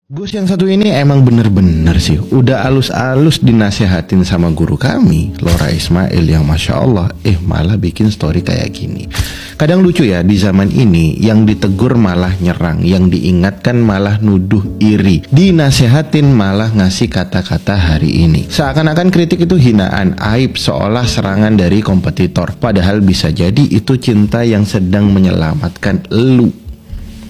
Gus yang satu ini emang bener-bener sih udah alus-alus dinasehatin sama guru kami, Lora Ismail, yang Masya Allah malah bikin story kayak gini. Kadang lucu ya, di zaman ini yang ditegur malah nyerang, yang diingatkan malah nuduh iri, dinasehatin malah ngasih kata-kata hari ini. Seakan-akan kritik itu hinaan, aib, seolah serangan dari kompetitor. Padahal bisa jadi itu cinta yang sedang menyelamatkan elu.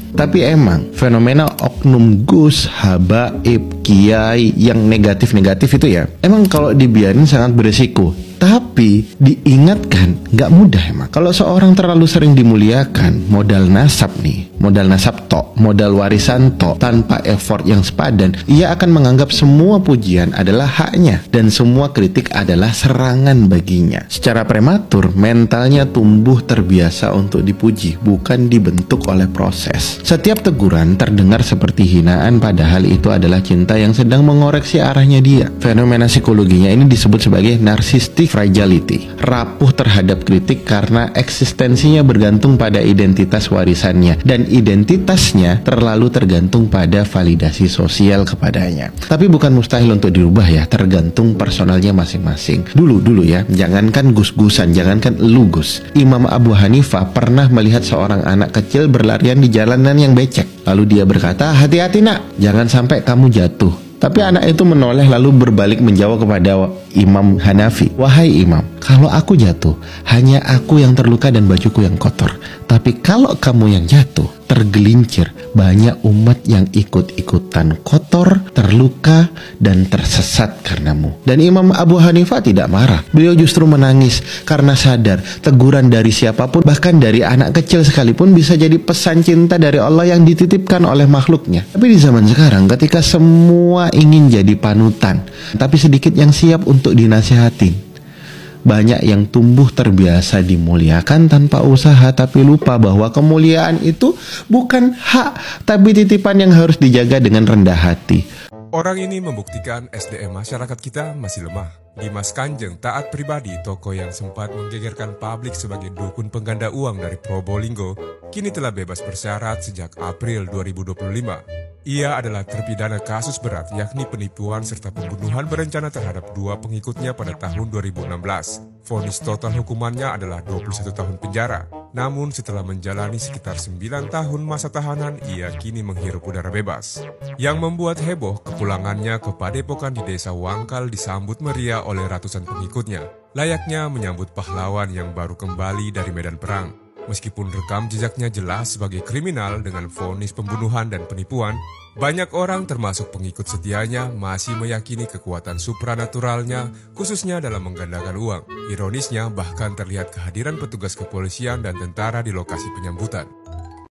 Tapi emang fenomena oknum Gus, habaib, kiai yang negatif-negatif itu ya, emang kalau dibiarin sangat beresiko. Tapi diingatkan nggak mudah emang. Kalau seorang terlalu sering dimuliakan, modal nasab nih, modal nasab tok, modal warisan tok, tanpa effort yang sepadan, ia akan menganggap semua pujian adalah haknya dan semua kritik adalah serangan baginya. Secara prematur, mentalnya tumbuh terbiasa untuk dipuji, bukan dibentuk oleh proses. Setiap teguran terdengar seperti hinaan, padahal itu adalah cinta yang sedang mengoreksi arahnya dia. Fenomena psikologinya ini disebut sebagai narcissistic fragility, rapuh terhadap kritik karena eksistensinya bergantung pada identitas warisannya dan identitasnya terlalu tergantung pada validasi sosial kepadanya. Tapi bukan mustahil untuk dirubah ya, tergantung personalnya masing-masing. Dulu ya, jangankan gus-gusan, jangankan lu Gus, Imam Abu Hanifah pernah melihat seorang anak kecil berlarian di jalanan yang becek. Lalu dia berkata, "Hati-hati nak, jangan sampai kamu jatuh." Tapi anak itu menoleh lalu berbalik menjawab kepada Imam Hanafi, "Wahai Imam, kalau aku jatuh, hanya aku yang terluka dan bajuku yang kotor. Tapi kalau kamu yang jatuh, tergelincir, banyak umat yang ikut-ikutan kotor, terluka, dan tersesat karenamu." Dan Imam Abu Hanifah tidak marah. Beliau justru menangis karena sadar teguran dari siapapun, bahkan dari anak kecil sekalipun, bisa jadi pesan cinta dari Allah yang dititipkan oleh makhluknya. Tapi di zaman sekarang, ketika semua ingin jadi panutan, tapi sedikit yang siap untuk dinasehatin, banyak yang tumbuh terbiasa dimuliakan tanpa usaha, tapi lupa bahwa kemuliaan itu bukan hak, tapi titipan yang harus dijaga dengan rendah hati. Orang ini membuktikan SDM masyarakat kita masih lemah. Dimas Kanjeng, taat pribadi, tokoh yang sempat menggegerkan publik sebagai dukun pengganda uang dari Probolinggo, kini telah bebas bersyarat sejak April 2025. Ia adalah terpidana kasus berat, yakni penipuan serta pembunuhan berencana terhadap dua pengikutnya pada tahun 2016. Vonis total hukumannya adalah 21 tahun penjara. Namun setelah menjalani sekitar 9 tahun masa tahanan, ia kini menghirup udara bebas. Yang membuat heboh, kepulangannya ke Padepokan di Desa Wangkal disambut meriah oleh ratusan pengikutnya. Layaknya menyambut pahlawan yang baru kembali dari medan perang. Meskipun rekam jejaknya jelas sebagai kriminal dengan vonis pembunuhan dan penipuan, banyak orang termasuk pengikut setianya masih meyakini kekuatan supranaturalnya, khususnya dalam menggandakan uang. Ironisnya, bahkan terlihat kehadiran petugas kepolisian dan tentara di lokasi penyambutan.